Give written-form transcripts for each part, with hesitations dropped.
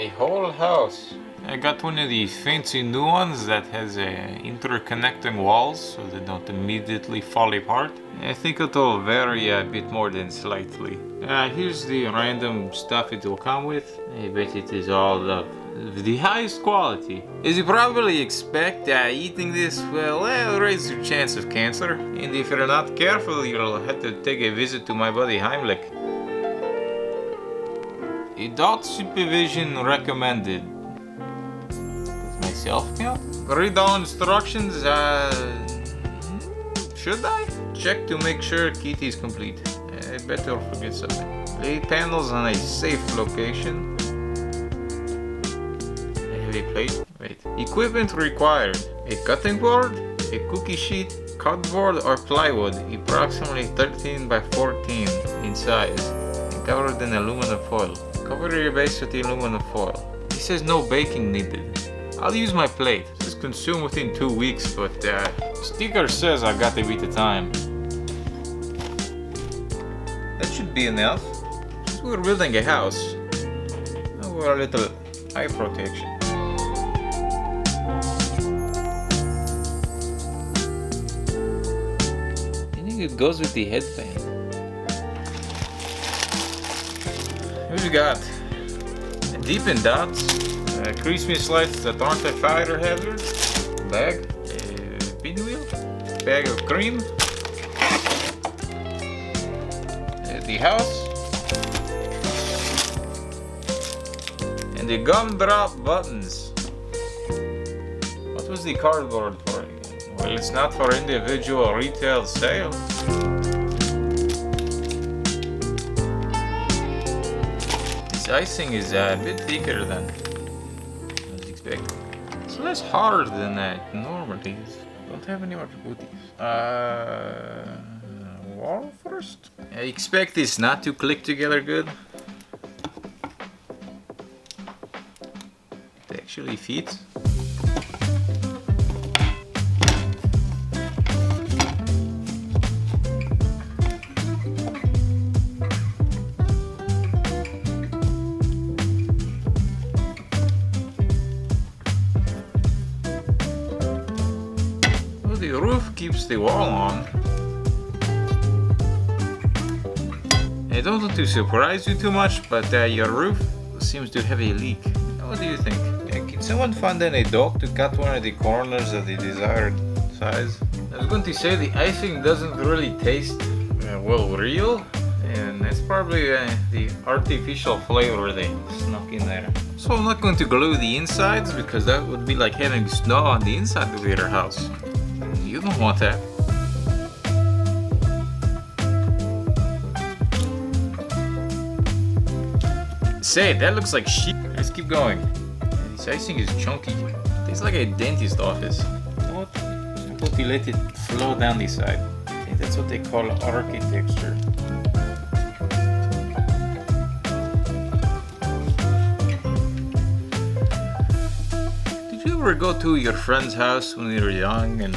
A whole house. I got one of the fancy new ones that has interconnecting walls so they don't immediately fall apart. I think it'll vary a bit more than slightly. Here's the random stuff it will come with. I bet it is all of the highest quality. As you probably expect, eating this will raise your chance of cancer. And if you're not careful, you'll have to take a visit to my buddy Heimlich. Adult supervision recommended. Does myself count? Read all instructions, should I? Check to make sure kit is complete. I bet I'll forget something. Lay panels on a safe location. A heavy plate. Wait. Equipment required. A cutting board, a cookie sheet, cardboard or plywood, approximately 13 by 14 in size, and covered in aluminum foil. Cover your base with the aluminum foil. He says no baking needed. I'll use my plate. This is consumed within 2 weeks, but sticker says I got to beat the time. That should be enough. Since we're building a house, we're a little eye protection. I think it goes with the headband. What we got? Deepened dots, Christmas lights that aren't a fire hazard, bag, pinwheel, bag of cream, the house, and the gumdrop buttons. What was the cardboard for again? Well, it's not for individual retail sale. This icing is a bit thicker than I was expecting. It's less hard than that normally is. Don't have any more booties. Wall first? I expect this not to click together good. It actually fits. The roof keeps the wall on. I don't want to surprise you too much, but your roof seems to have a leak. What do you think? Can someone find an adult to cut one of the corners of the desired size? I was going to say the icing doesn't really taste well real, and that's probably the artificial flavor they snuck in there. So I'm not going to glue the insides because that would be like having snow on the inside of your house. You don't want that. Say, that looks like shit. Let's keep going. This icing is chunky. Tastes like a dentist office. What? How about you let it flow down the side? I think that's what they call architecture. Did you ever go to your friend's house when you were young and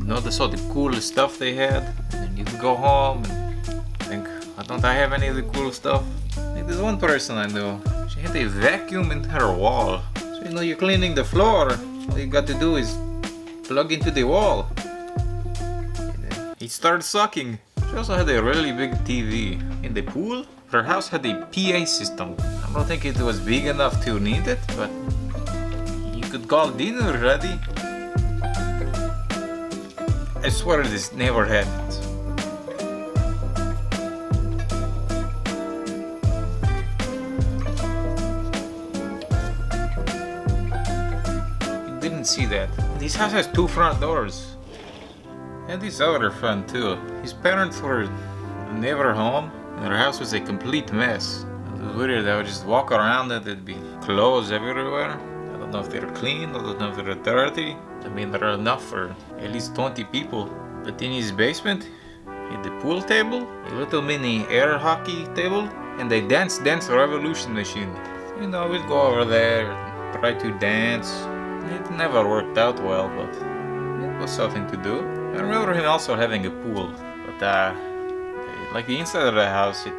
notice all the cool stuff they had, and you go home and think, why don't I have any of the cool stuff? Like there's one person I know, she had a vacuum in her wall. So you're cleaning the floor, all you got to do is plug into the wall. And it started sucking. She also had a really big TV. In the pool, her house had a PA system. I don't think it was big enough to need it, but you could call dinner ready. I swear this never had it. You didn't see that. This house has 2 front doors. And this other front too. His parents were never home and their house was a complete mess. It was weird. I would just walk around and there'd be clothes everywhere. I don't know if they're clean, I don't know if they're dirty. I mean, there are enough for at least 20 people. But in his basement, he had the pool table, a little mini air hockey table, and a Dance Dance Revolution machine. You know, we'd go over there, try to dance. It never worked out well, but it was something to do. I remember him also having a pool, but like the inside of the house, it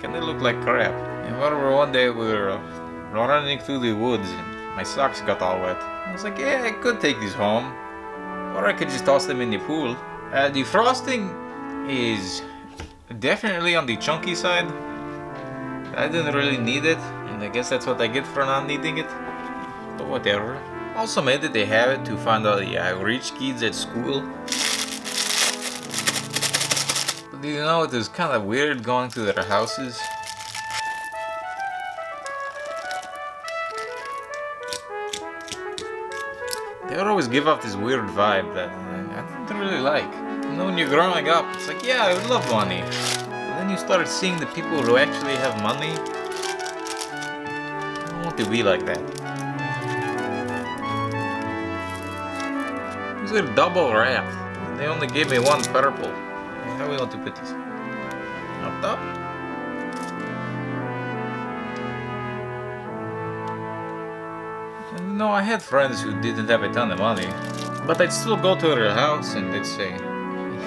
kind of looked like crap. And whenever one day we were running through the woods and my socks got all wet. I was like, yeah, I could take these home, or I could just toss them in the pool. The frosting is definitely on the chunky side. I didn't really need it, and I guess that's what I get for not needing it. But whatever. Also made it a habit to find all the rich kids at school. But you know, it was kind of weird going to their houses. They would always give off this weird vibe that I didn't really like. You know, when you're growing up, it's like, yeah, I would love money. But then you start seeing the people who actually have money. I don't want to be like that. These are double wrapped. They only gave me one purple. How do we want to put these? Up top? And, you know, I had friends who didn't have a ton of money, but I'd still go to their house and they'd say,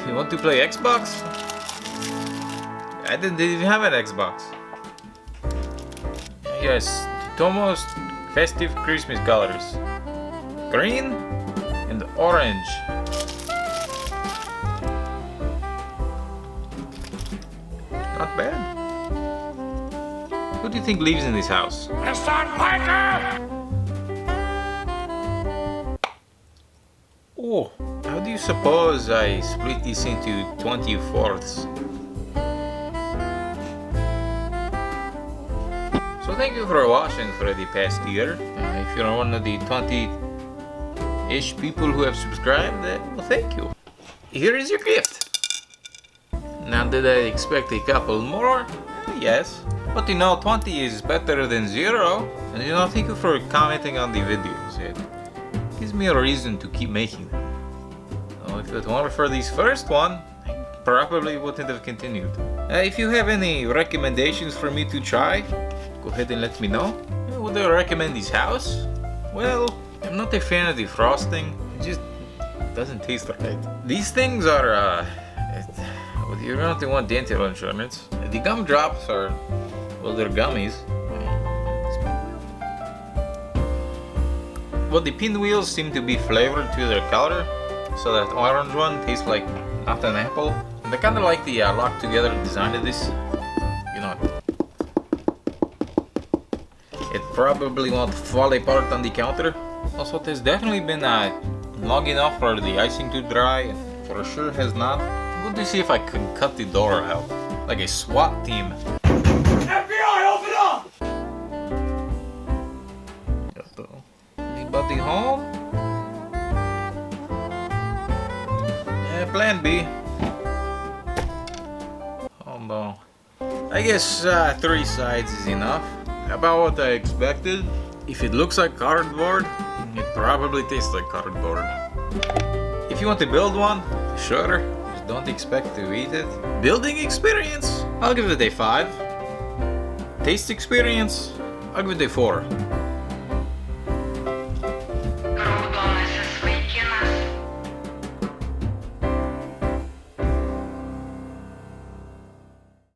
you want to play Xbox? I didn't even have an Xbox. Yes, Tomo's festive Christmas colors. Green and orange. Not bad. Who do you think lives in this house? Mr. Piker! Oh, how do you suppose I split this into 24ths? So thank you for watching for the past year. If you're one of the 20-ish people who have subscribed, well, thank you. Here is your gift. Now, did I expect a couple more? Yes. But you know, 20 is better than 0. And you know, thank you for commenting on the videos. It gives me a reason to keep making them. So if it weren't for this first one, I probably wouldn't have continued. If you have any recommendations for me to try, go ahead and let me know. Would I recommend this house? Well, I'm not a fan of the frosting. It just doesn't taste right. These things are, well, you're going to want dental insurance. The gumdrops are, well, they're gummies. Well, the pinwheels seem to be flavored to their color, so that orange one tastes like not an apple. And I kind of like the locked together design of this. You know, it probably won't fall apart on the counter. Also, it has definitely been long enough for the icing to dry, and for sure has not. I'm going to see if I can cut the door out, like a SWAT team. FBI, open up! Anybody home? Yeah, plan B. Oh no. I guess 3 sides is enough. About what I expected. If it looks like cardboard, it probably tastes like cardboard. If you want to build one, sure, just don't expect to eat it. Building experience, I'll give it a 5. Taste experience, I'll give it a 4.